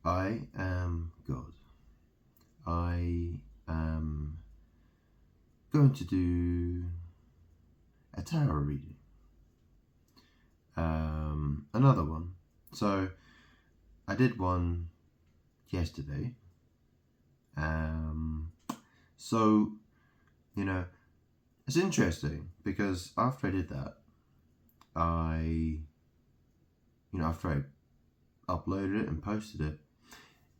I am God. I am going to do a tarot reading. Another one. So I did one yesterday. So, it's interesting because after I did that, after I uploaded it and posted it,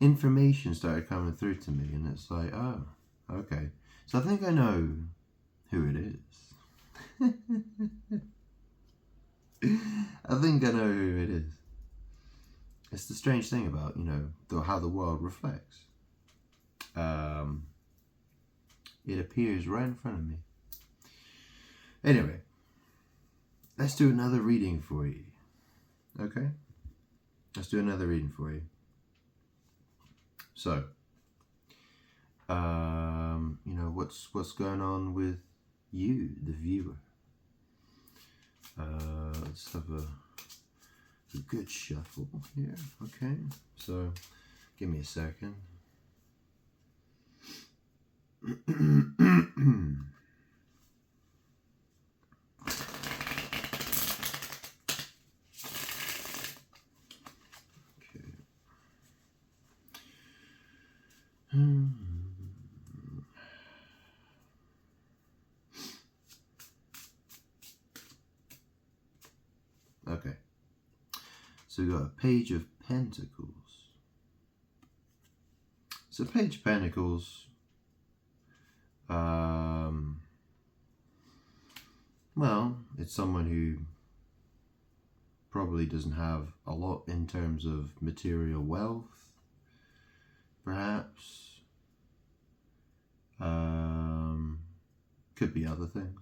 information started coming through to me, and it's like, oh, okay. So I think I know who it is. I think I know who it is. It's the strange thing about, how the world reflects. It appears right in front of me. Anyway, let's do another reading for you. Okay? Let's do another reading for you. So, what's going on with you, the viewer? Let's have a good shuffle here. Okay, so give me a second. Okay, so we've got a Page of Pentacles. So Page of Pentacles, well, it's someone who probably doesn't have a lot in terms of material wealth, perhaps. Could be other things.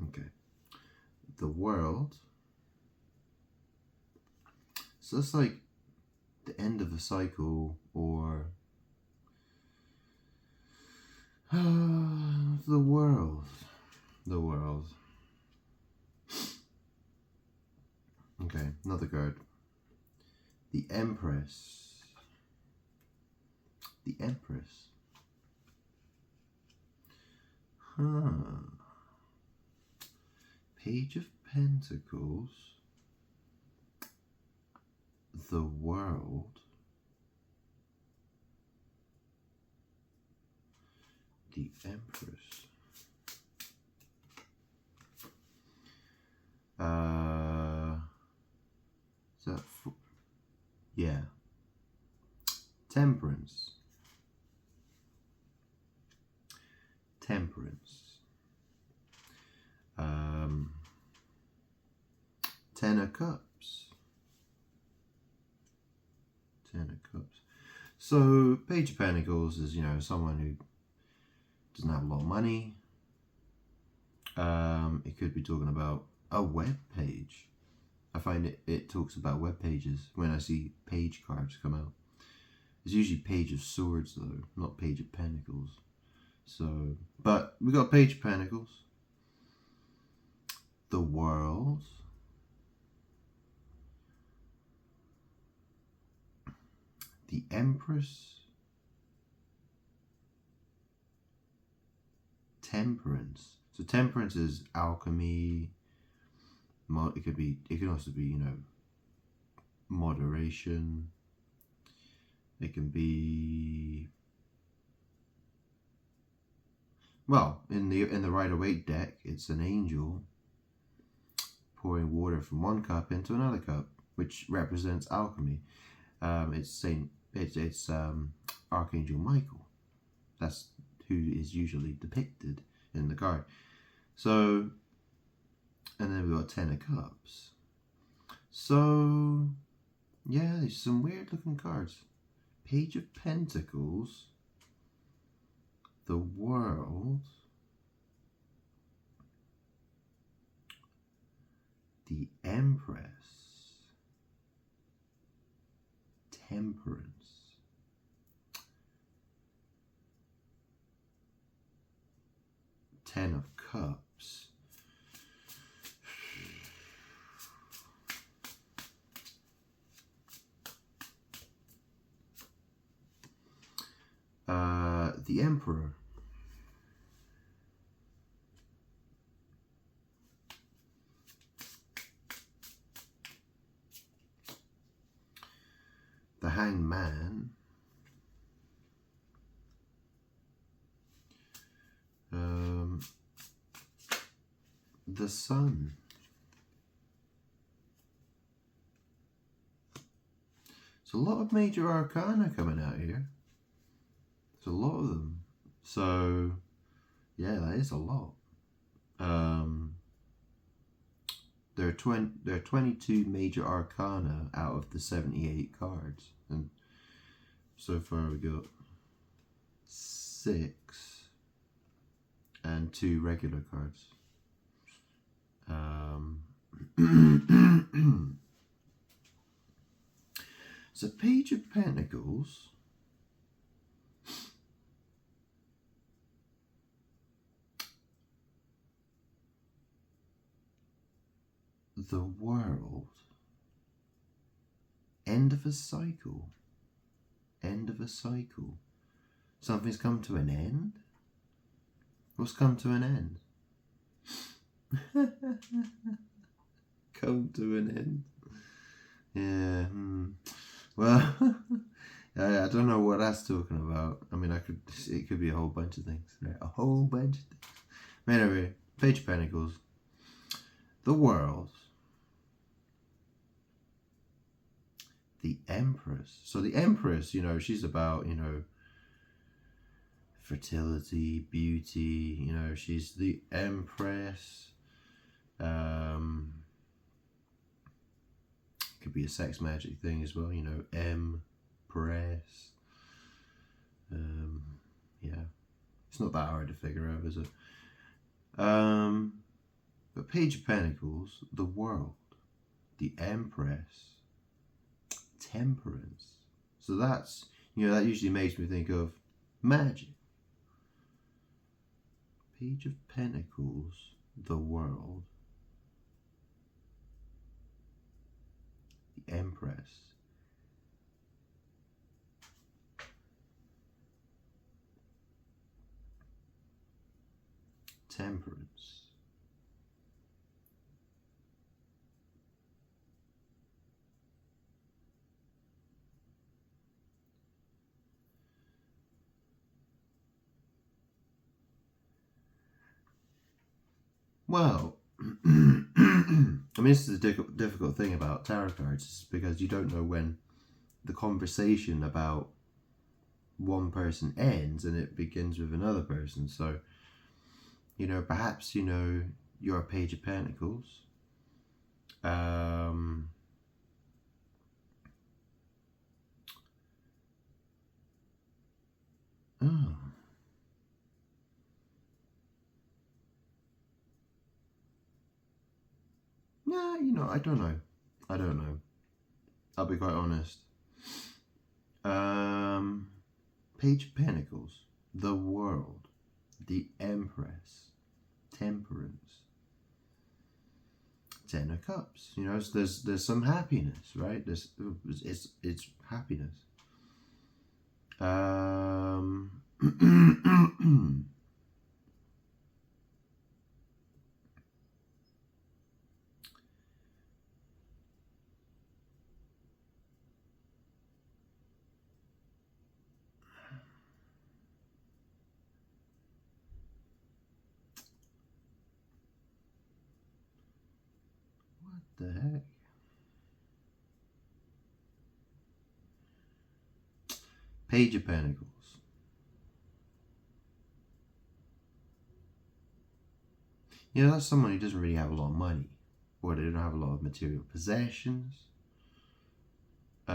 Okay. The World. So it's like the end of a cycle, or the world. The world. Okay, another card. The Empress. The Empress. Page of Pentacles. The World. The Empress. Is that yeah. Temperance. Temperance. Ten of Cups. Ten of Cups. So, Page of Pentacles is, someone who doesn't have a lot of money. It could be talking about a web page. I find it talks about web pages when I see page cards come out. It's usually Page of Swords, though, not Page of Pentacles. So, but we got Page of Pentacles. The World. The Empress. Temperance. So temperance is alchemy. It can also be, moderation. It can be, well, in the Rider-Waite deck, it's an angel pouring water from one cup into another cup, which represents alchemy. It's Archangel Michael. That's who is usually depicted in the card. So, and then we've got Ten of Cups. So, yeah, there's some weird looking cards. Page of Pentacles. The World. The Empress. Temperance. Ten of Cups. The Emperor. The Hanged Man. The Sun. There's a lot of major arcana coming out here. There's a lot of them. So, yeah, that is a lot. There are 22 major arcana out of the 78 cards. And so far we got 6 and 2 regular cards. So Page of Pentacles. The World. End of a cycle. End of a cycle. Something's come to an end? What's come to an end? Come to an end. Yeah. Well, I don't know what that's talking about. I mean, it could be a whole bunch of things. Right? A whole bunch of things. Anyway, Page of Pentacles. The World. The Empress. So the Empress, you know, she's about, you know, fertility, beauty, you know, she's the Empress. Could be a sex magic thing as well, you know, Empress. Yeah, it's not that hard to figure out, is it? But Page of Pentacles, the World, the Empress, Temperance. So that's, you know, that usually makes me think of magic. Page of Pentacles, the World, the Empress, Temperance. Well, I mean, this is a difficult thing about tarot cards, because you don't know when the conversation about one person ends and it begins with another person. So, you know, perhaps, you know, you're a Page of Pentacles. Oh. Yeah, you know, I don't know. I'll be quite honest. Page of Pentacles, the World, the Empress, Temperance, Ten of Cups. You know, there's some happiness, right? It's happiness. The heck? Page of Pentacles. You know, that's someone who doesn't really have a lot of money, or they don't have a lot of material possessions. You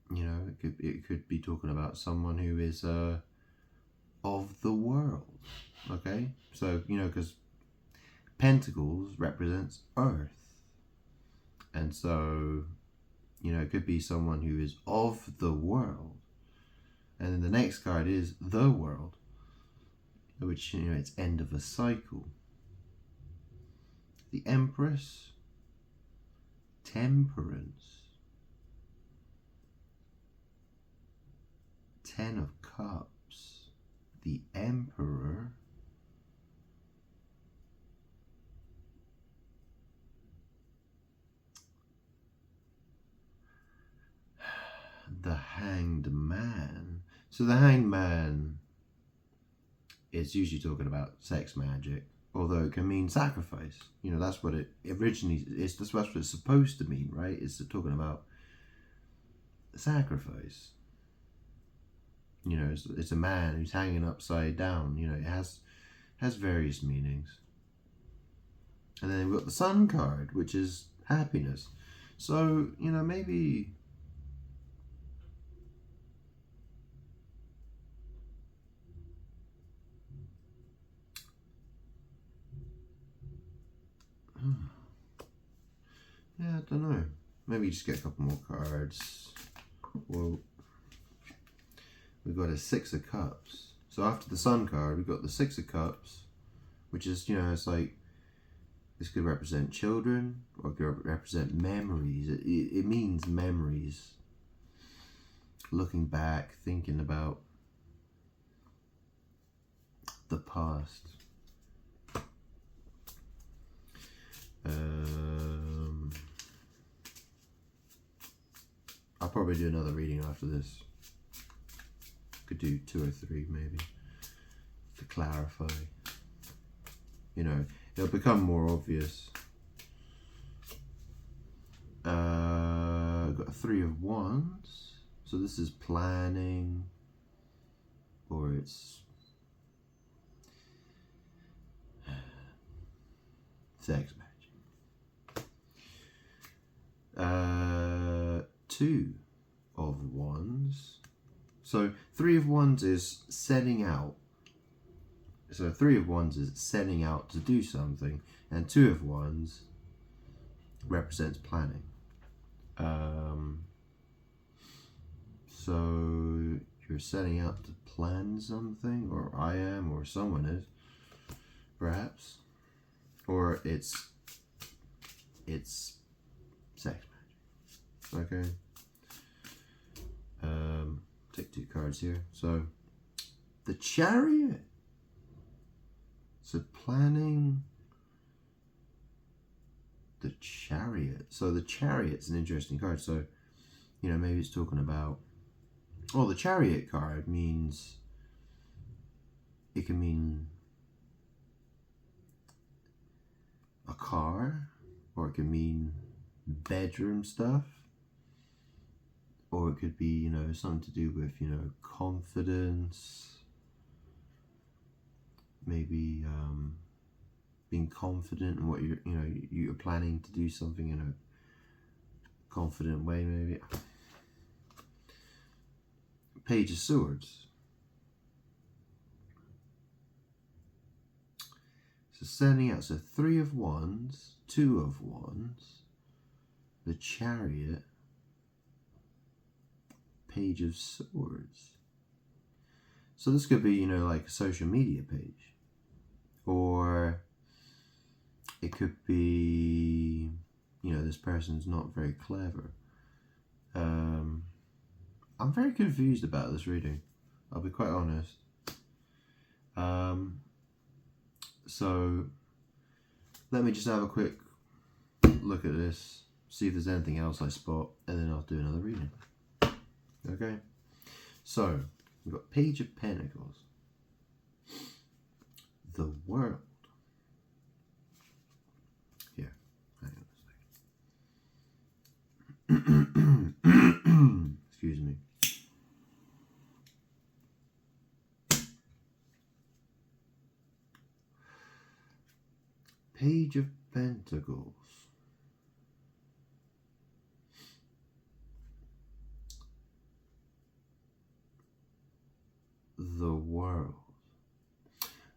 know, it could be talking about someone who is of the world. Okay, so you know, because Pentacles represents Earth, and so, you know, it could be someone who is of the world, And then the next card is the World, which, it's end of a cycle. The Empress, Temperance, Ten of Cups, the Emperor, the Hanged Man. So the Hanged Man is usually talking about sex magic, although it can mean sacrifice. That's what it originally is. That's what it's supposed to mean, right? It's talking about sacrifice. It's a man who's hanging upside down. It has various meanings. And then we've got the Sun card, which is happiness. So, maybe... Yeah, I don't know. Maybe just get a couple more cards. Well, we've got a Six of Cups. So after the Sun card, we've got the Six of Cups, which is, it's like, this could represent children, or it could represent memories. It means memories. Looking back, thinking about the past. I'll probably do another reading after this. Could do 2 or 3 maybe, to clarify. It'll become more obvious. Got a 3 of Wands. So this is planning, or it's sex magic. 2 of Wands. So 3 of Wands is setting out. So 3 of Wands is setting out to do something, and 2 of Wands represents planning. So you're setting out to plan something, or I am, or someone is, perhaps, or it's sex magic. Okay. Take 2 cards here. So the Chariot. So planning. The Chariot. So the Chariot's an interesting card. So, maybe it's talking about... Well, the Chariot card means... It can mean a car, or it can mean bedroom stuff, or it could be, something to do with, confidence, maybe being confident in what you're planning to do something in a confident way, maybe. Page of Swords. So sending out, so 3 of Wands, 2 of Wands, the Chariot, Page of Swords. So this could be, like a social media page, or it could be, this person's not very clever. I'm very confused about this reading, I'll be quite honest. So let me just have a quick look at this, see if there's anything else I spot, and then I'll do another reading. Okay, so we've got Page of Pentacles, the World. Here, hang on a second. Excuse me. Page of Pentacles. The World.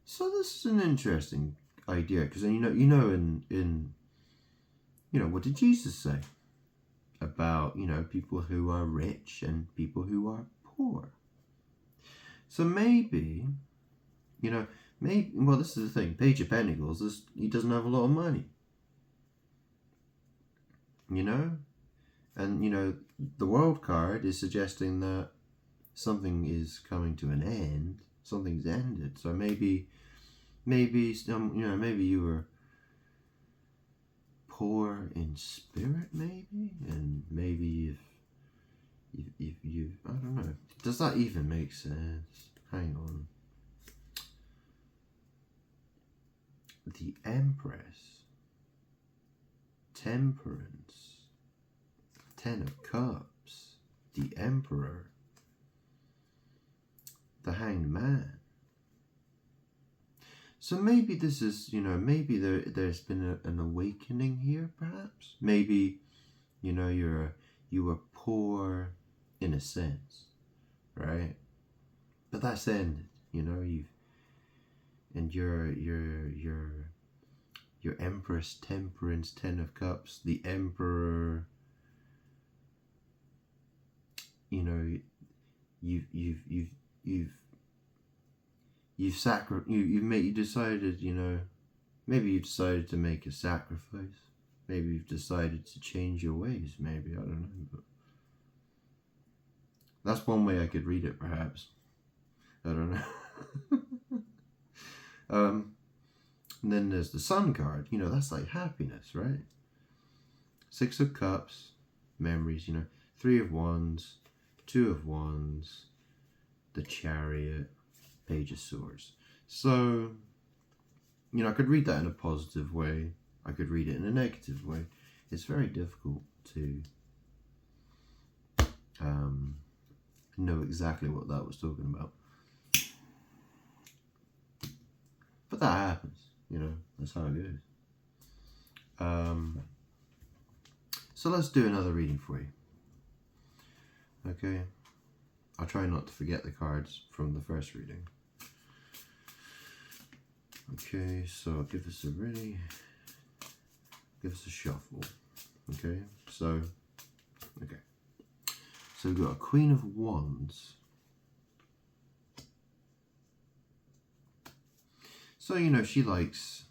So this is an interesting idea, because in what did Jesus say about people who are rich and people who are poor? So maybe, you know, maybe, well, this is the thing. Page of Pentacles, he doesn't have a lot of money. You know? And, you know, the World card is suggesting that something is coming to an end. Something's ended. So maybe, you know, maybe you were poor in spirit, maybe? And maybe if you, I don't know. Does that even make sense? Hang on. The Empress. Temperance. Ten of Cups. The Emperor. The Hanged Man. So maybe this is, you know, maybe there's been an awakening here, perhaps. Maybe, you know, you were poor in a sense, right? But that's ended, you know. And your Empress, Temperance, Ten of Cups, the Emperor. You know, you decided, you know, maybe you decided to make a sacrifice. Maybe you've decided to change your ways. Maybe, I don't know. But that's one way I could read it, perhaps. I don't know. And then there's the Sun card. You know, that's like happiness, right? Six of Cups, memories, you know. Three of Wands, Two of Wands, the Chariot, Page of Swords. So, you know, I could read that in a positive way. I could read it in a negative way. It's very difficult to know exactly what that was talking about. But that happens, you know, that's how it goes. So let's do another reading for you. Okay, I'll try not to forget the cards from the first reading. Okay, so give us a shuffle. Okay, so we've got a Queen of Wands. So, you know, she likes,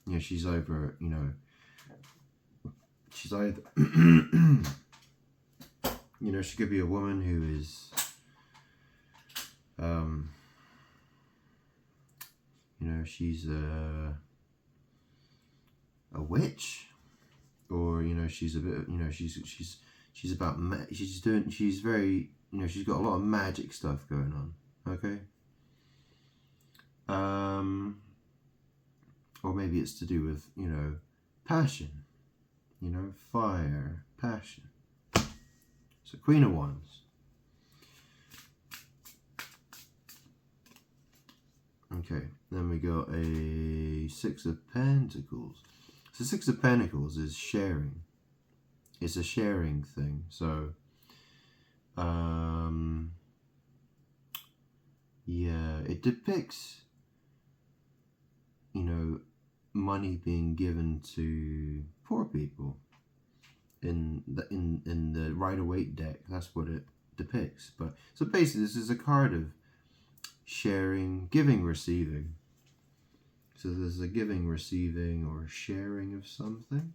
you know, she's over, you know, she's either, you know, she could be a woman who is, you know, she's a witch, or, you know, she's a bit, you know, she's about, she's very, you know, she's got a lot of magic stuff going on, okay? Or maybe it's to do with, you know, passion, you know, fire, passion. So Queen of Wands. Okay, then we got a Six of Pentacles. So Six of Pentacles is sharing. It's a sharing thing. So, yeah, it depicts, you know, money being given to poor people in the Rider-Waite deck. That's what it depicts. But so basically, this is a card of sharing, giving, receiving. So there's a giving, receiving, or sharing of something.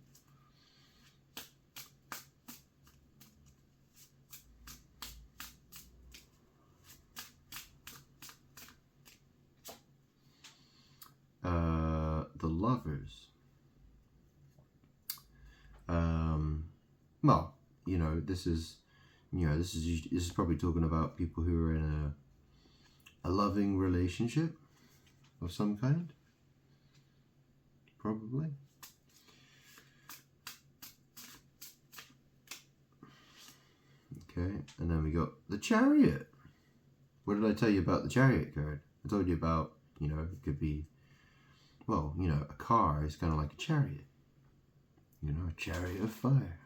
The Lovers. Well, you know, this is probably talking about people who are in a loving relationship of some kind. Probably. Okay, and then we got the Chariot. What did I tell you about the Chariot card? I told you about, you know, it could be, well, you know, a car is kind of like a chariot. You know, a chariot of fire.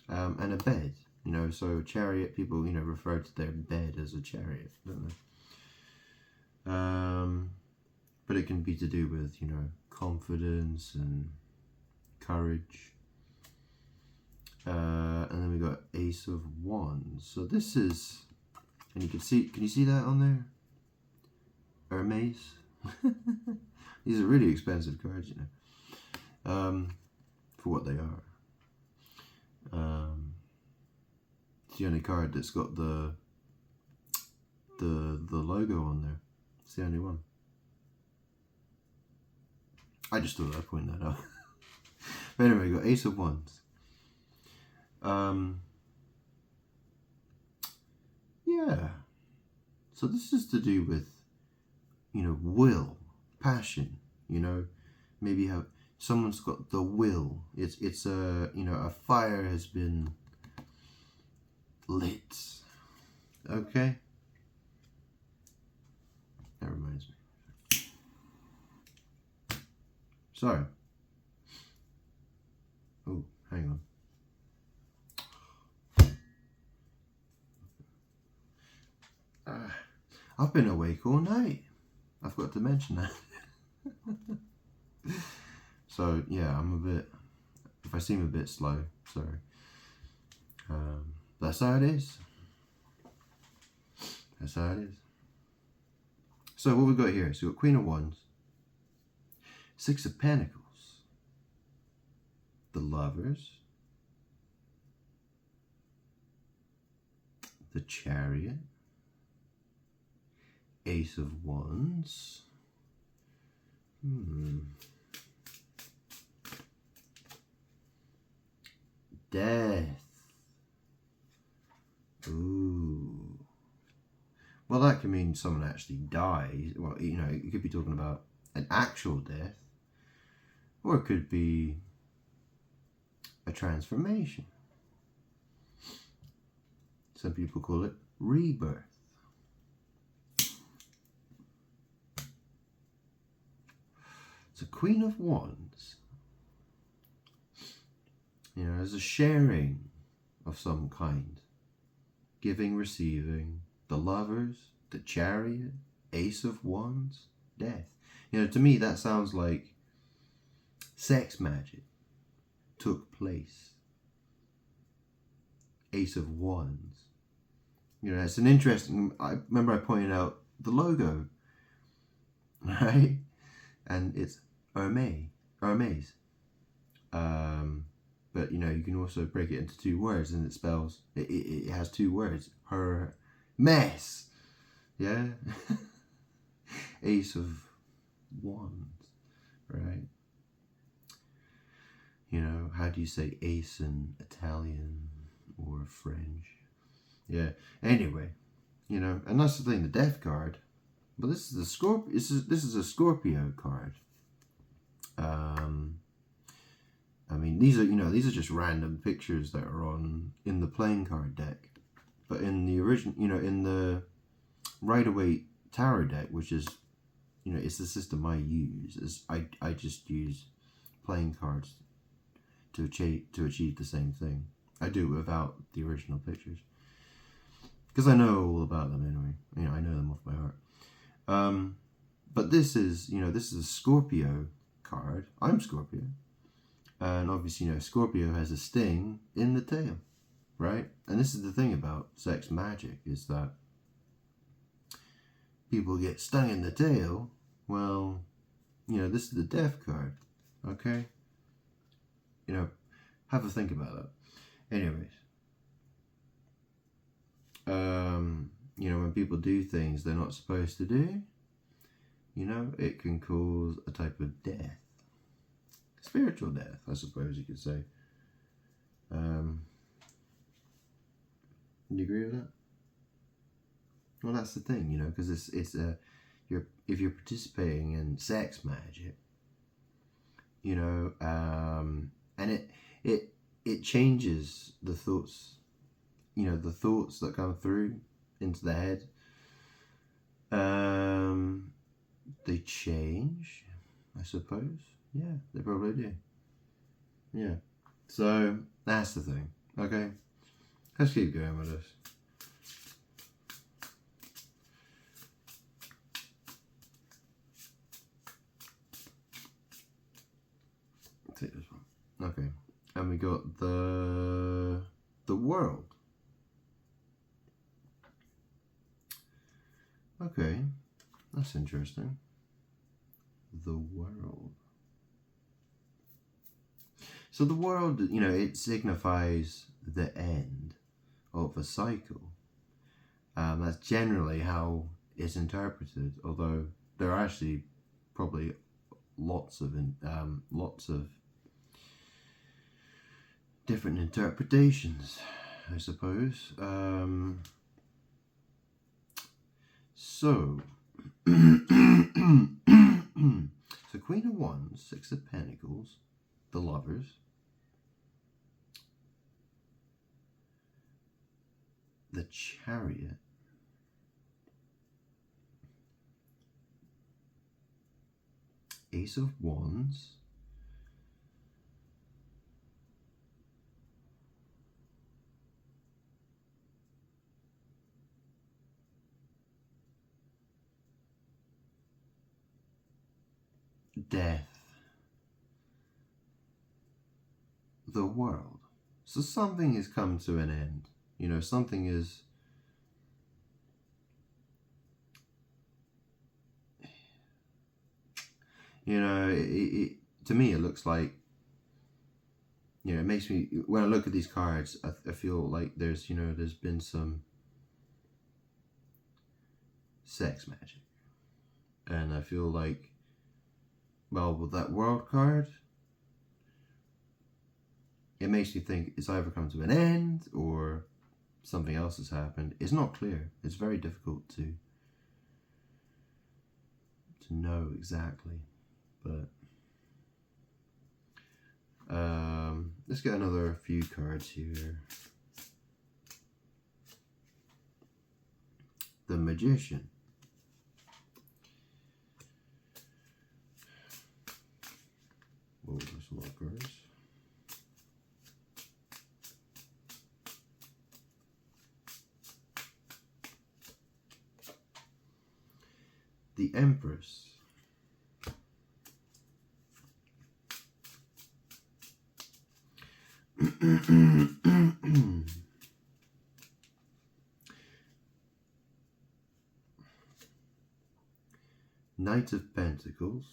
And a bed. You know, so chariot, people, you know, refer to their bed as a chariot, don't they? But it can be to do with, you know, confidence and courage. And then we got Ace of Wands. So this is, and you can you see that on there? Hermes. These are really expensive cards, you know, for what they are. It's the only card that's got the logo on there. It's the only one. I just thought I'd point that out. But anyway, we got Ace of Wands. Yeah. So this is to do with, you know, will, passion. You know, maybe how someone's got the will. It's a, you know, a fire has been lit. Okay. That reminds me. So. Oh, hang on. I've been awake all night. I've got to mention that. So yeah, I'm a bit. If I seem a bit slow, sorry. That's how it is. That's how it is. So what we got here? So we've got Queen of Wands, Six of Pentacles, the Lovers, the Chariot, Ace of Wands, Death. Ooh. Well, that can mean someone actually dies. Well, you know, you could be talking about an actual death, or it could be a transformation. Some people call it rebirth. So Queen of Wands, you know, there's a sharing of some kind. Giving, receiving, the Lovers, the Chariot, Ace of Wands, Death. You know, to me that sounds like sex magic took place. Ace of Wands. You know, it's an interesting, I remember I pointed out the logo, right? And it's Hermes. But you know, you can also break it into two words, and it spells, it has two words, her mess. Yeah. Ace of Wands, right? You know, how do you say ace in Italian or French? Yeah. Anyway, you know, and that's the thing, the Death card. But this is a Scorpio. This is a Scorpio card. I mean, these are just random pictures that are in the playing card deck. But in the original, you know, in the Rider-Waite Tarot deck, which is, you know, it's the system I use. I just use playing cards to achieve the same thing. I do it without the original pictures because I know all about them anyway. You know, I know them off by heart. But this is, you know, this is a Scorpio card. I'm Scorpio. And obviously, you know, Scorpio has a sting in the tail, right? And this is the thing about sex magic, is that people get stung in the tail. Well, you know, this is the Death card, okay? You know, have a think about that. Anyways, you know, when people do things they're not supposed to do, you know, it can cause a type of death. Spiritual death, I suppose you could say. Do you agree with that? Well, that's the thing, you know, because if you're participating in sex magic, you know, and it changes the thoughts, you know, the thoughts that come through into the head. They change, I suppose. Yeah, they probably do. Yeah. So that's the thing. Okay. Let's keep going with this. Take this one. Okay. And we got the World. Okay. That's interesting. The world. So the world, it signifies the end of a cycle. That's generally how it's interpreted, although there are actually probably lots of different interpretations, I suppose. So Queen of Wands, Six of Pentacles, the Lovers, the Chariot, Ace of Wands, Death, the World. So something has come to an end. Something is... to me it looks like, it makes me, when I look at these cards, I feel like there's been some sex magic. And I feel like, well, with that World card, it makes me think it's either come to an end or something else has happened. It's not clear. It's very difficult to know exactly. But let's get another few cards here. The Magician. Whoa, there's a lot of cards. The Empress. Knight of Pentacles.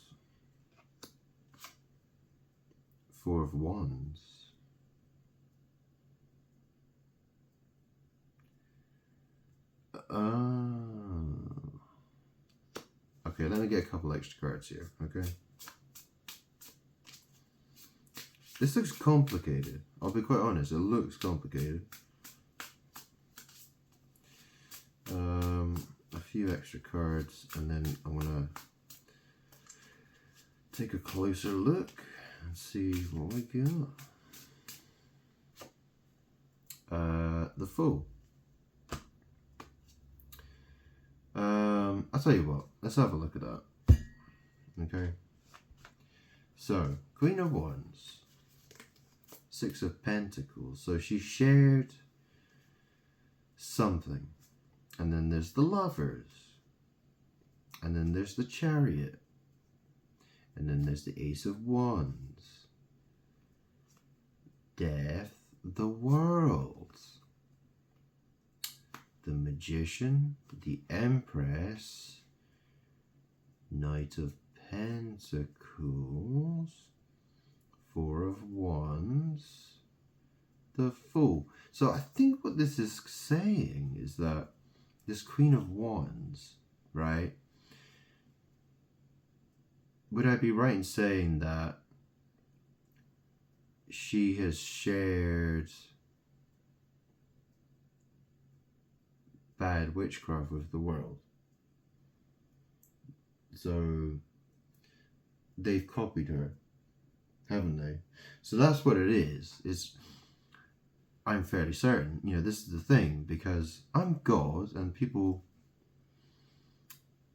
Four of Wands. Okay, let me get a couple extra cards here, okay? This looks complicated. I'll be quite honest, it looks complicated. A few extra cards, and then I'm gonna take a closer look and see what we got. The Fool. I'll tell you what, let's have a look at that. Okay. So, Queen of Wands, Six of Pentacles. So she shared something. And then there's the Lovers. And then there's the Chariot. And then there's the Ace of Wands. Death, the World. The Magician, the Empress, Knight of Pentacles, Four of Wands, the Fool. So I think what this is saying is that this Queen of Wands, right? Would I be right in saying that she has shared bad witchcraft with the world? So they've copied her, haven't they? So that's what it is. I'm fairly certain, this is the thing, because I'm God, and people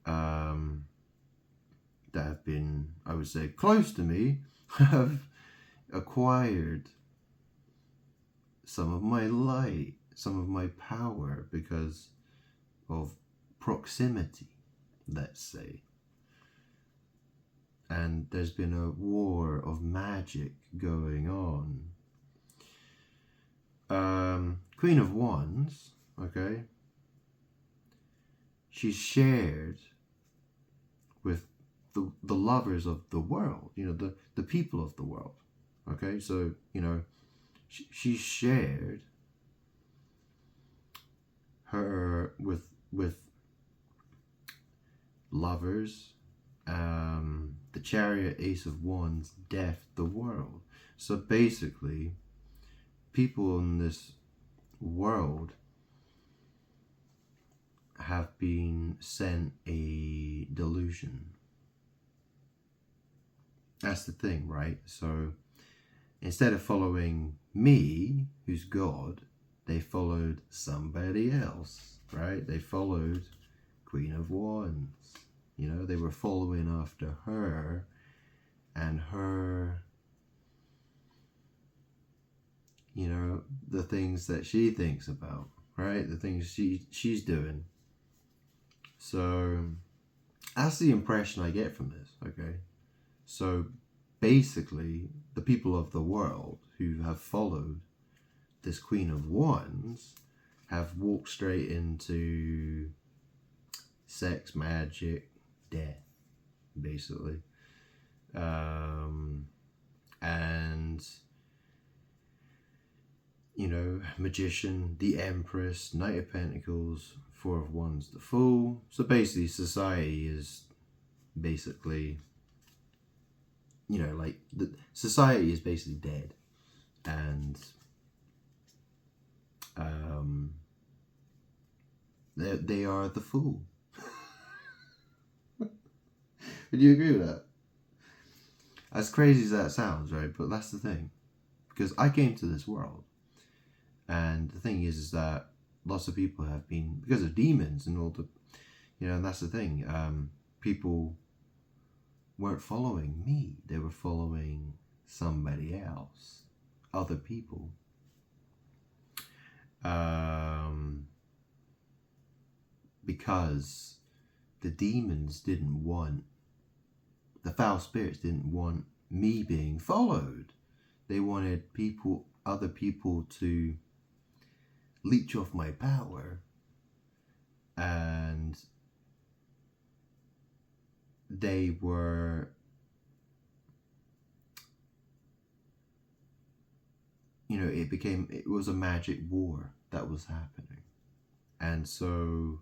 that have been, I would say, close to me have acquired some of my light, some of my power, because of proximity, let's say. And there's been a war of magic going on. Queen of Wands, okay? She's shared the lovers of the world, the people of the world. Okay, so she shared her with lovers, the Chariot, Ace of Wands, Death, the world. So basically, people in this world have been sent a delusion. That's the thing, right? So instead of following me, who's God, they followed somebody else, right? They followed Queen of Wands. They were following after her and her, the things that she thinks about, right? The things she's doing. So that's the impression I get from this, okay? So basically, the people of the world who have followed this Queen of Wands have walked straight into sex, magic, death, basically. And Magician, the Empress, Knight of Pentacles, Four of Wands, the Fool. So basically, society is basically, society is basically dead, and they are the fool. Would you agree with that? As crazy as that sounds, right? But that's the thing, because I came to this world, and the thing is that lots of people have been, because of demons and all the, and that's the thing. People weren't following me; they were following somebody else, other people. Because the demons didn't want, the foul spirits didn't want me being followed. They wanted other people to leech off my power, and they were, it was a magic war that was happening. And so,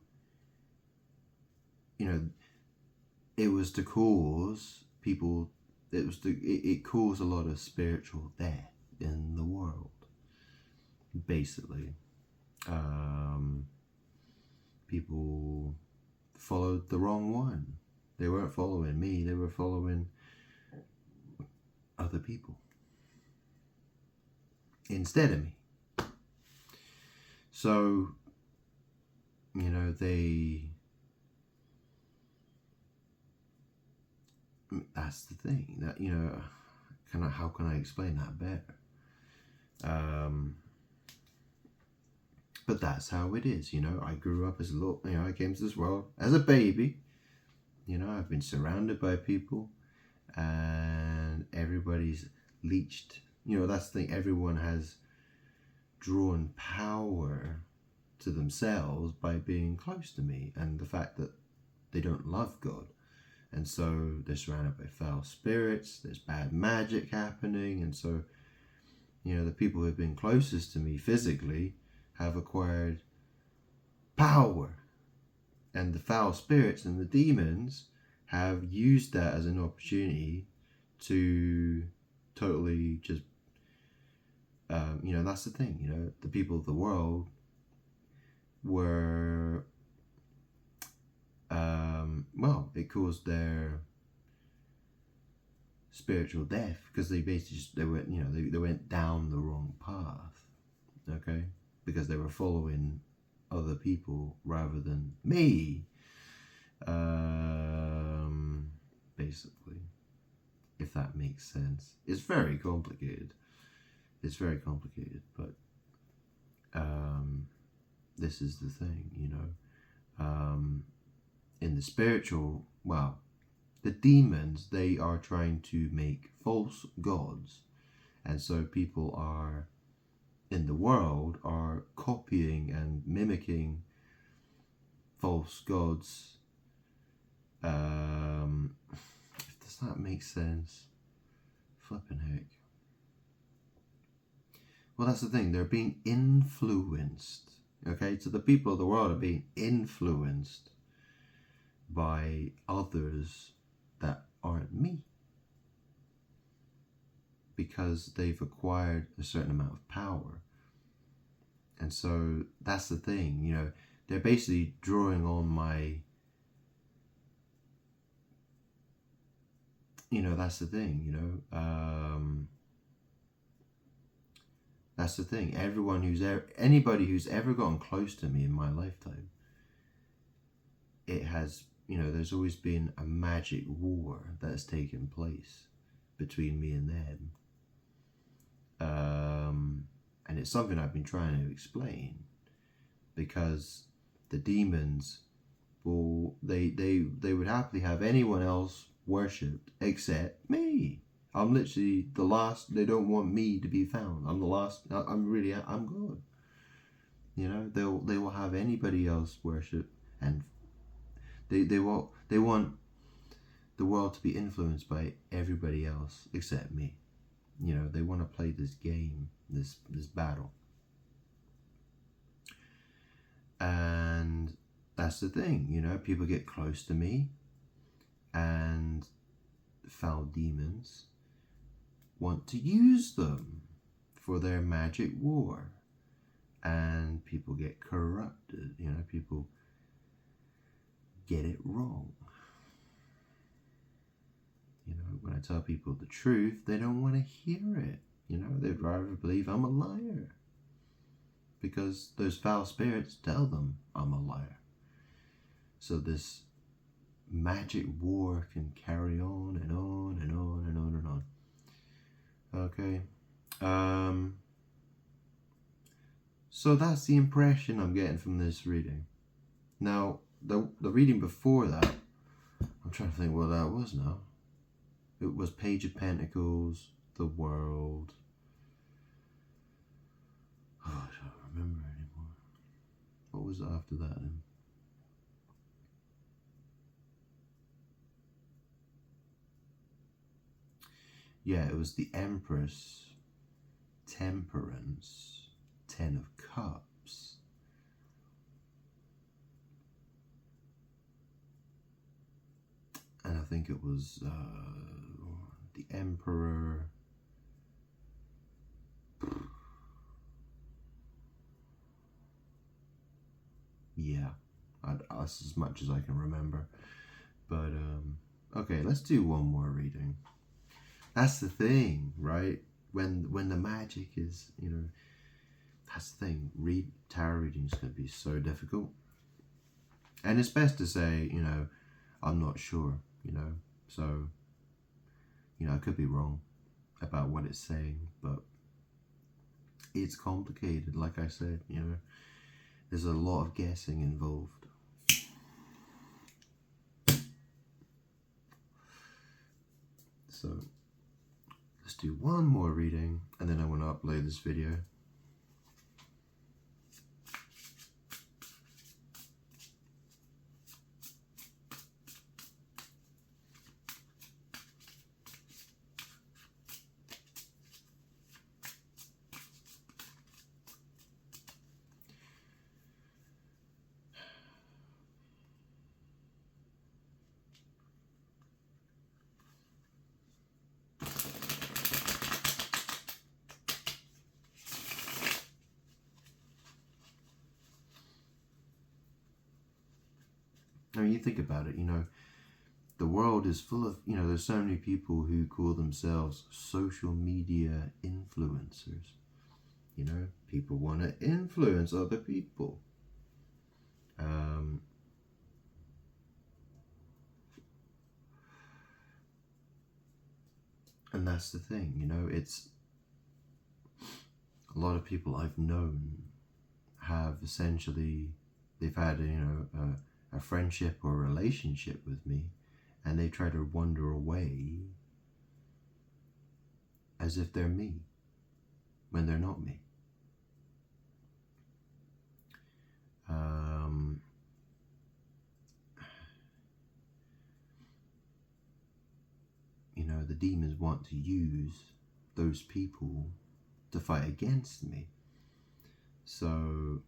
it was to cause people, it caused a lot of spiritual death in the world, basically. People followed the wrong one. They weren't following me, they were following other people instead of me. So, that's the thing, that, how can I explain that better? But that's how it is, I grew up as a little, I came to this world as a baby, I've been surrounded by people, and everybody's leeched, that's the thing, everyone has drawn power to themselves by being close to me, and the fact that they don't love God. And so they're surrounded by foul spirits, there's bad magic happening, and so, the people who have been closest to me physically have acquired power. And the foul spirits and the demons have used that as an opportunity to totally just, that's the thing, the people of the world were, it caused their spiritual death, because they basically they went down the wrong path, okay, because they were following other people rather than me, basically, if that makes sense. It's very complicated, but this is the thing, in the spiritual, the demons, they are trying to make false gods, and so people are, in the world, are copying and mimicking false gods, that make sense? Flippin' heck. Well, that's the thing. They're being influenced. Okay, so the people of the world are being influenced by others that aren't me, because they've acquired a certain amount of power. And so that's the thing, you know, they're basically drawing on my, you know, that's the thing, you know, that's the thing. Everyone who's anybody who's ever gotten close to me in my lifetime, it has, you know, there's always been a magic war that's taken place between me and them. And it's something I've been trying to explain, because the demons will, they would happily have anyone else worshipped except me. I'm literally the last. They don't want me to be found. I'm the last. I'm God. You know, they will have anybody else worship, and they want the world to be influenced by everybody else except me. You know, they want to play this game, this battle. And that's the thing, you know, people get close to me, and foul demons want to use them for their magic war, and people get corrupted, you know, people get it wrong. You know, when I tell people the truth, they don't want to hear it. You know, they'd rather believe I'm a liar, because those foul spirits tell them I'm a liar. So this magic war can carry on and on and on and on and on. Okay. So that's the impression I'm getting from this reading. Now, the reading before that, I'm trying to think what that was now. It was Page of Pentacles, the World. Oh, I don't remember anymore. What was it after that then? Yeah, it was the Empress, Temperance, Ten of Cups. And I think it was the Emperor. Yeah, that's as much as I can remember. But okay, let's do one more reading. That's the thing, right? When the magic is, you know, that's the thing. Tarot reading is going to be so difficult, and it's best to say, you know, I'm not sure, you know. So, you know, I could be wrong about what it's saying, but it's complicated. Like I said, you know, there's a lot of guessing involved. So let's do one more reading, and then I want to upload this video. I mean, you think about it, you know, the world is full of, you know, there's so many people who call themselves social media influencers. You know, people want to influence other people. And that's the thing, you know, it's a lot of people I've known have essentially, they've had, you know, a friendship or a relationship with me, and they try to wander away as if they're me when they're not me. the demons want to use those people to fight against me. So,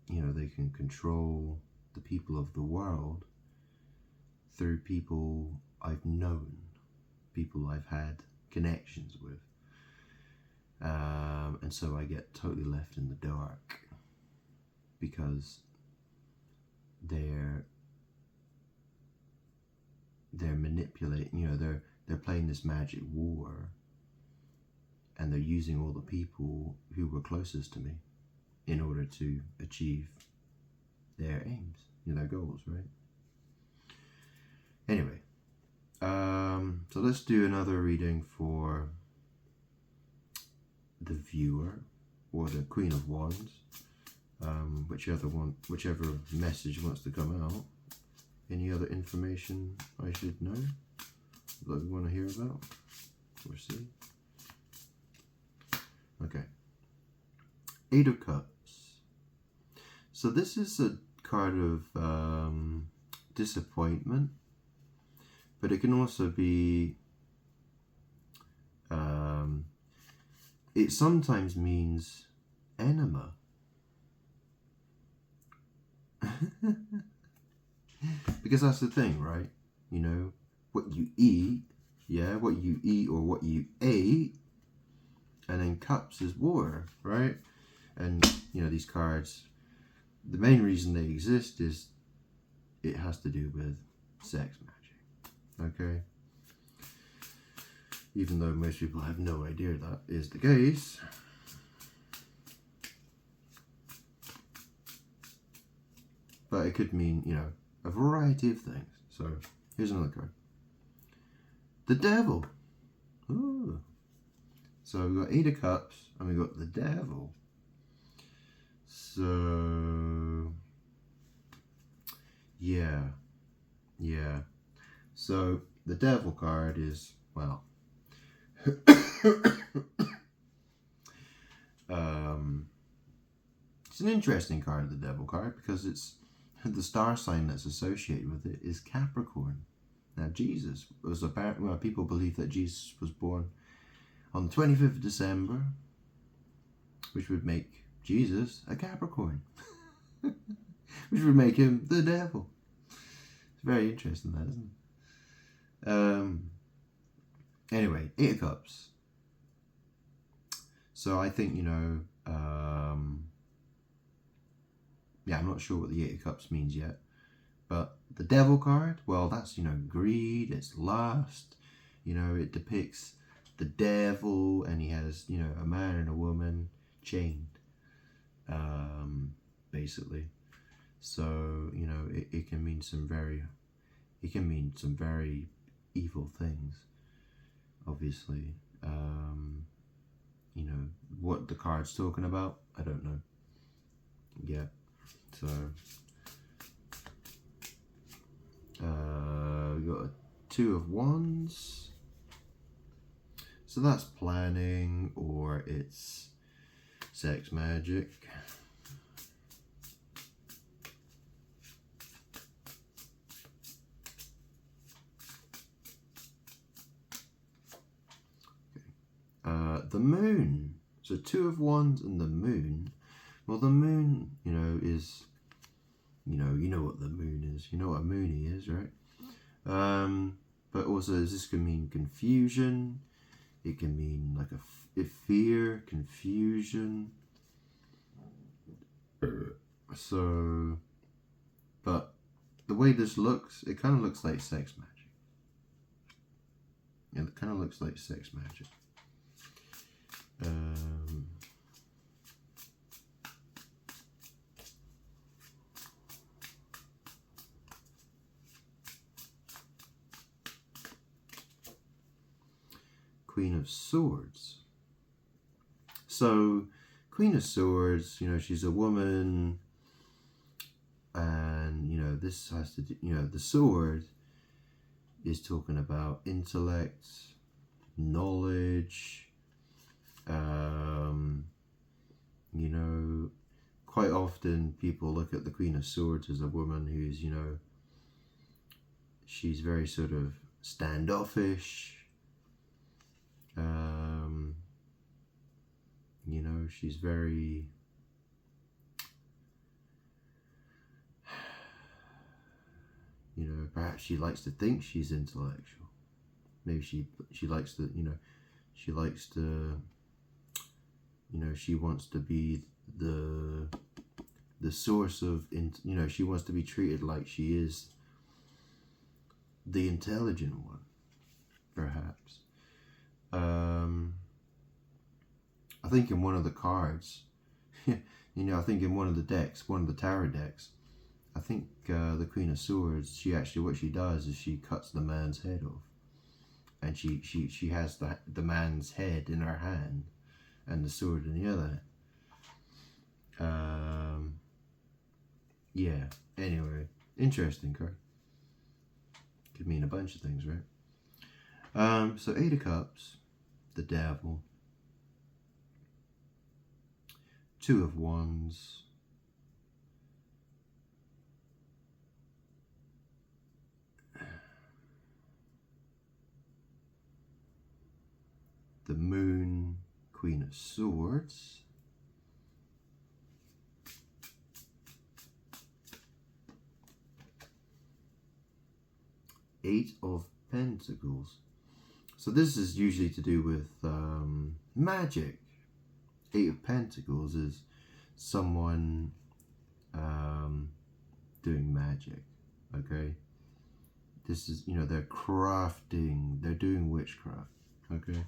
they can control the people of the world through people I've known, people I've had connections with. And so I get totally left in the dark because they're manipulating, they're playing this magic war, and they're using all the people who were closest to me in order to achieve their aims, their goals, right? Anyway, so let's do another reading for the viewer or the Queen of Wands, whichever message wants to come out. Any other information I should know that we want to hear about or see? Okay. 8 of Cups. So this is a card of disappointment, but it can also be, it sometimes means enema. Because that's the thing, right? What you eat, what you eat or what you ate, and then cups is water, right? And, these cards, the main reason they exist is it has to do with sex magic, okay? Even though most people have no idea that is the case. But it could mean, a variety of things. So, here's another card. The Devil. Ooh. So, we've got 8 of Cups, and we've got the Devil. So, yeah. So, the Devil card is, well, it's an interesting card, the Devil card, because it's the star sign that's associated with it is Capricorn. Now, Jesus was people believe that Jesus was born on the 25th of December, which would make Jesus a Capricorn, which would make him the devil. It's very interesting, that, isn't it? Anyway, 8 of Cups. So I think, I'm not sure what the 8 of Cups means yet. But the Devil card, well, that's, greed, it's lust. It depicts the devil, and he has, a man and a woman chained, basically. So, it can mean some very evil things, obviously. What the card's talking about, I don't know. Yeah. So, we got a 2 of Wands. So that's planning, or it's sex magic. Okay. The Moon. So 2 of Wands and the Moon. Well, the Moon, is, you know what the Moon is. You know what a Moonie is, right? But also, this can mean confusion. It can mean like a fear, confusion. So, but the way this looks, it kind of looks like sex magic. Yeah, it kind of looks like sex magic. Queen of Swords. So, Queen of Swords, she's a woman, and, this has to do, the sword is talking about intellect, knowledge, quite often people look at the Queen of Swords as a woman who's, she's very sort of standoffish, she's very, perhaps she likes to think she's intellectual. Maybe she likes to, she likes to, she wants to be the source of, she wants to be treated like she is the intelligent one, perhaps. I think in one of the cards, I think in one of the decks, one of the tarot decks, I think the Queen of Swords, what she does is she cuts the man's head off. And she has the man's head in her hand and the sword in the other hand. Yeah, anyway, interesting card. Could mean a bunch of things, right? So 8 of Cups, the Devil, 2 of Wands, the Moon, Queen of Swords, Eight of Pentacles. So this is usually to do with magic. 8 of Pentacles is someone doing magic, okay? This is, they're crafting, they're doing witchcraft, okay?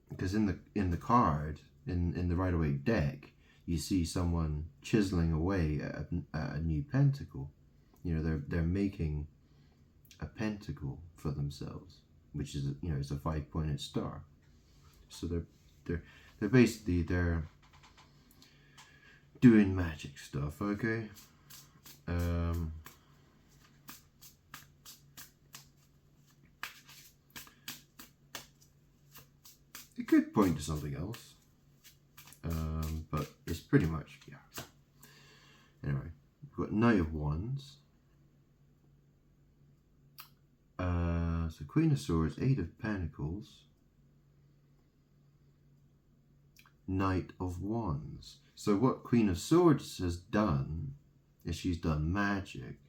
Because in the card, in the Rider-Waite deck, you see someone chiseling away at a new pentacle. They're making a pentacle for themselves, which is, it's a 5-pointed star. So they're basically doing magic stuff, okay? It could point to something else, but it's pretty much, yeah. Anyway, we've got Knight of Wands. So Queen of Swords, 8 of Pentacles, Knight of Wands. So what Queen of Swords has done is she's done magic.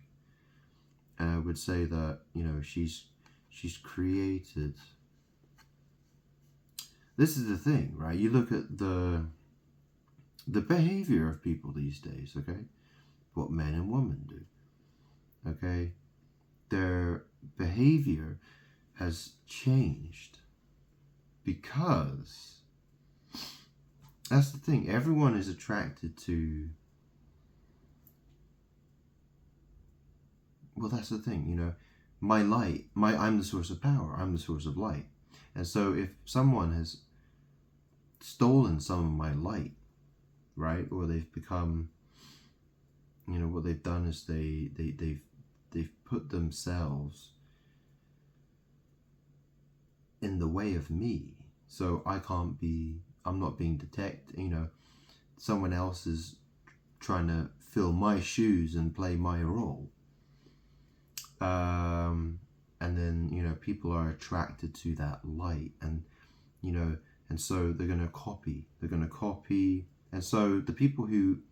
And I would say that, she's created. This is the thing, right? You look at the behavior of people these days, okay? What men and women do, okay? Their behavior has changed because that's the thing. Everyone is attracted to, well, that's the thing, my light, I'm the source of power, I'm the source of light. And so if someone has stolen some of my light, right, or they've become, what they've done is they've put themselves in the way of me, so I'm not being detected. Someone else is trying to fill my shoes and play my role, and then people are attracted to that light, and and so they're going to copy, and so the people who've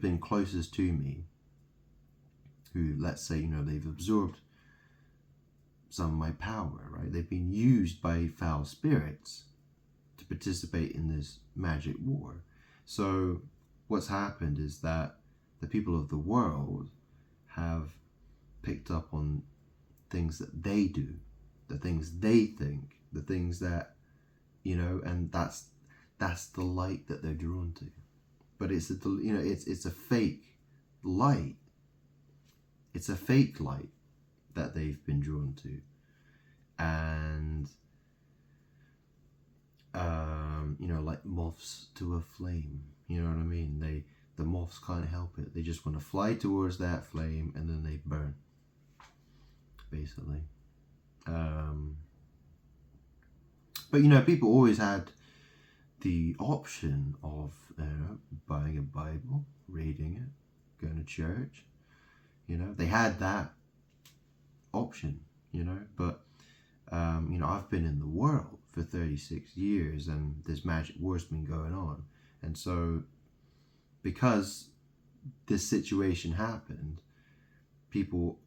been closest to me, who, let's say, they've absorbed some of my power, right? They've been used by foul spirits to participate in this magic war. So what's happened is that the people of the world have picked up on things that they do, the things they think, the things that, and that's the light that they're drawn to. But it's a fake light. It's a fake light that they've been drawn to, and like moths to a flame. You know what I mean? The moths can't help it. They just want to fly towards that flame, and then they burn, basically. But people always had the option of buying a Bible, reading it, going to church. They had that option, but I've been in the world for 36 years and this magic war's been going on. And so, because this situation happened, people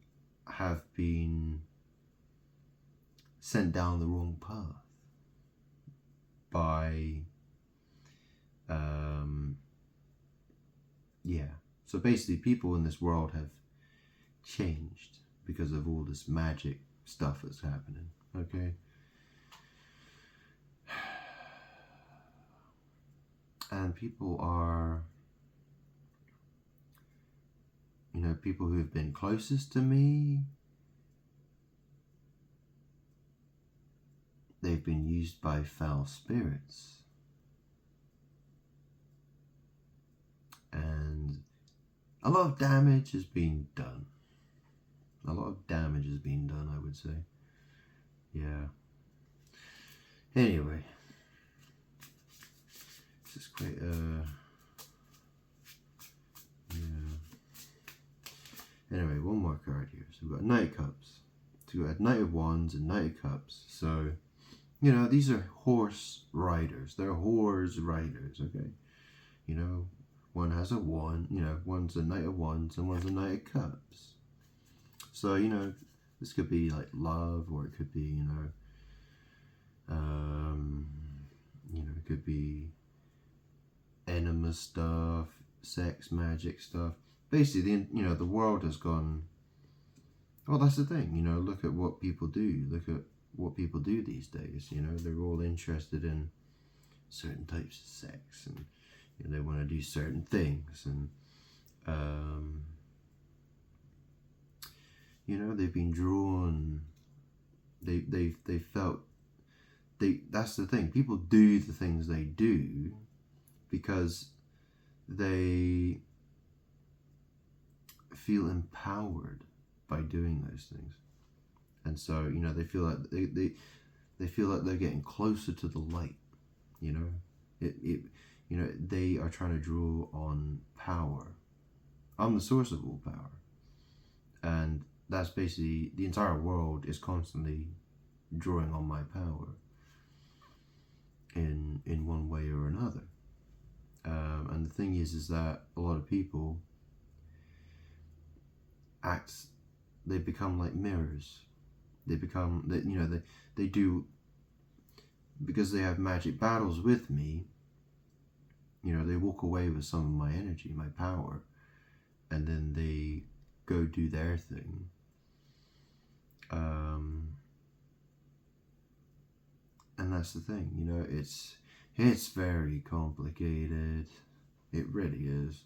have been sent down the wrong path by, So basically, people in this world have changed because of all this magic stuff that's happening. Okay. And people are, people who have been closest to me, they've been used by foul spirits. And a lot of damage has been done. A lot of damage has been done, I would say. Yeah. Anyway. This is quite, Anyway, one more card here. So we've got Knight of Cups. So we've got Knight of Wands and Knight of Cups. So, these are horse riders. They're horse riders, okay? One has a wand, one's a Knight of Wands and one's a Knight of Cups. So, this could be like love, or it could be, it could be enema stuff, sex, magic stuff. Basically, the world has gone, well, that's the thing, look at what people do. Look at what people do these days, they're all interested in certain types of sex, and they want to do certain things, and they've been drawn, they felt, that's the thing, people do the things they do because they feel empowered by doing those things. And so, they feel like they feel like they're getting closer to the light. They are trying to draw on power. I'm the source of all power. And that's basically, the entire world is constantly drawing on my power in one way or another. And the thing is that a lot of people they become like mirrors. They become, they do, because they have magic battles with me, they walk away with some of my energy, my power, and then they go do their thing. And that's the thing, it's very complicated. It really is.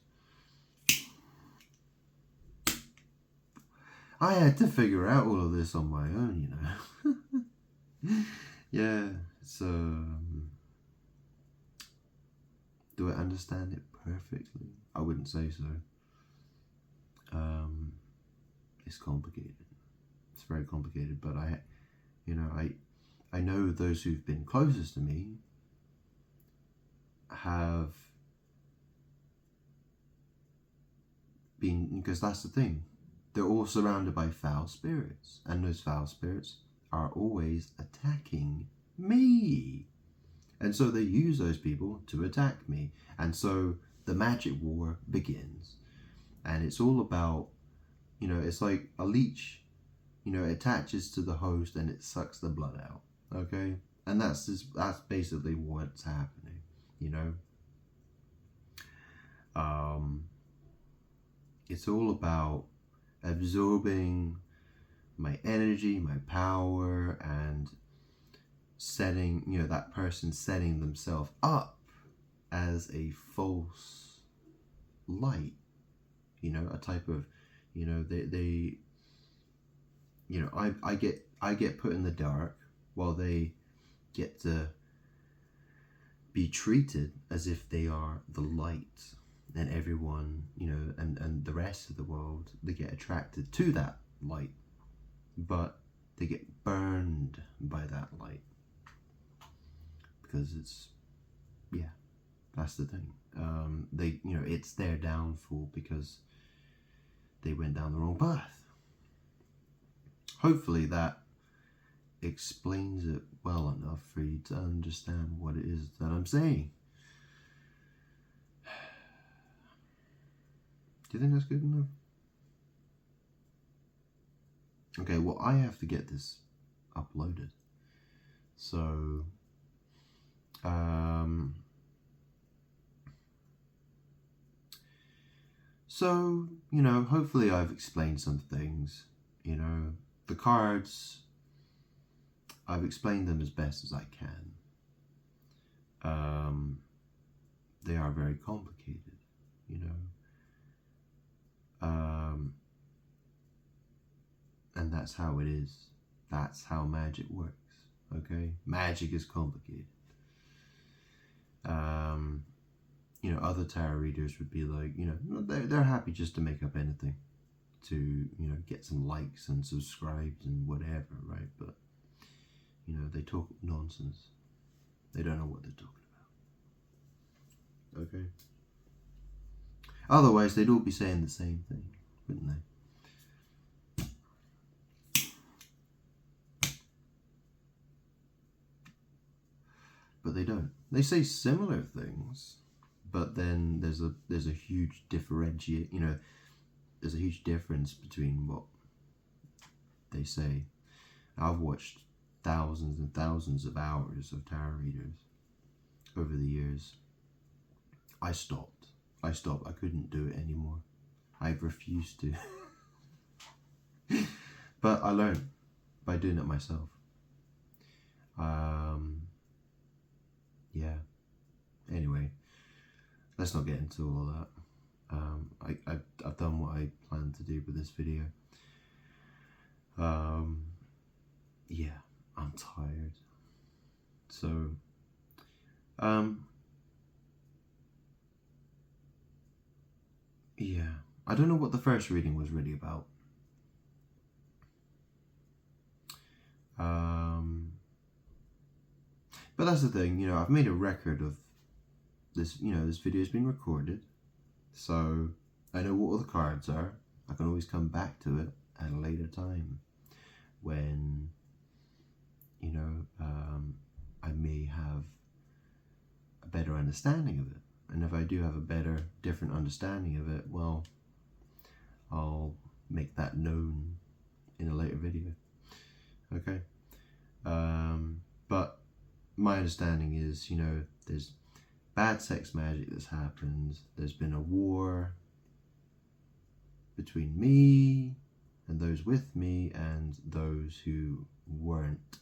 I had to figure out all of this on my own, Yeah, so do I understand it perfectly? I wouldn't say so. It's complicated. It's very complicated, but I know those who've been closest to me have been, because that's the thing, they're all surrounded by foul spirits, and those foul spirits are always attacking me. And so they use those people to attack me. And so the magic war begins. And it's all about, it's like a leech, it attaches to the host and it sucks the blood out. Okay? And that's basically what's happening, It's all about absorbing my energy, my power, and setting, that person setting themselves up as a false light, a type of, I get put in the dark while they get to be treated as if they are the light, and everyone, and the rest of the world, they get attracted to that light, but they get burned by that light because that's the thing. It's their downfall because they went down the wrong path. Hopefully that explains it well enough for you to understand what it is that I'm saying. Do you think that's good enough? Okay, well, I have to get this uploaded. So, you know, hopefully I've explained some things. You know, the cards, I've explained them as best as I can. They are very complicated, you know. And that's how it is. That's how magic works, okay? Magic is complicated. You know, other tarot readers would be like, you know, they're happy just to make up anything to, you know, get some likes and subscribes and whatever, right? But, you know, they talk nonsense. They don't know what they're talking about. Okay? Otherwise, they'd all be saying the same thing, wouldn't they? But they don't. They say similar things, but then there's a huge differentiate. You know, there's a huge difference between what they say. I've watched thousands and thousands of hours of tarot readers over the years. I stopped. I couldn't do it anymore. I refused to. But I learned by doing it myself. Yeah. Anyway, let's not get into all that. I've done what I planned to do with this video. Yeah, I'm tired. So, yeah, I don't know what the first reading was really about. But that's the thing, you know, I've made a record of this, you know, this video's been recorded, so I know what all the cards are. I can always come back to it at a later time when, you know, I may have a better understanding of it. And if I do have a different understanding of it, well, I'll make that known in a later video. Okay? But my understanding is, you know, there's bad sex magic that's happened. There's been a war between me and those with me and those who weren't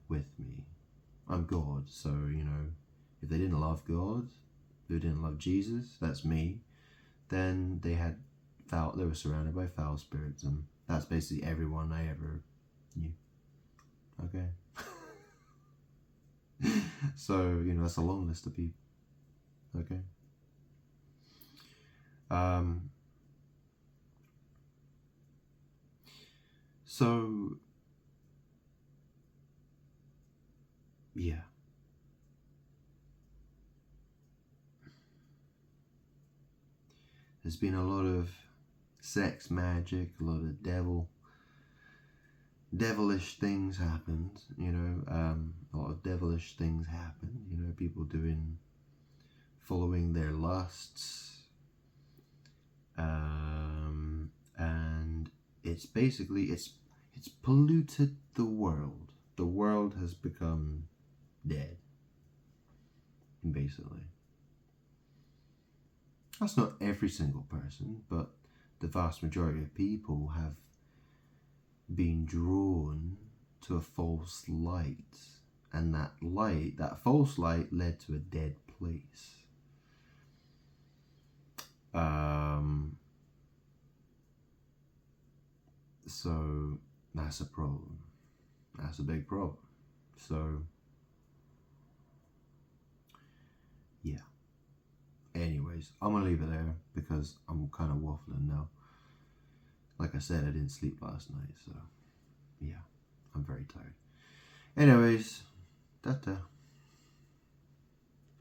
with me. I'm God, so, you know, if they didn't love God, they didn't love Jesus, that's me, then they were surrounded by foul spirits, and that's basically everyone I ever knew. Okay? So, you know, that's a long list of people. Okay? So, yeah. There's been a lot of sex magic, a lot of devilish things happened, you know, a lot of devilish things happened, you know, people following their lusts, and it's basically, it's polluted the world. The world has become dead, basically. That's not every single person, but the vast majority of people have been drawn to a false light, and that false light led to a dead place. So that's a problem. That's a big problem. So, yeah. Anyways, I'm gonna leave it there because I'm kind of waffling now. Like I said, I didn't sleep last night, so yeah, I'm very tired. Anyways, ta-ta.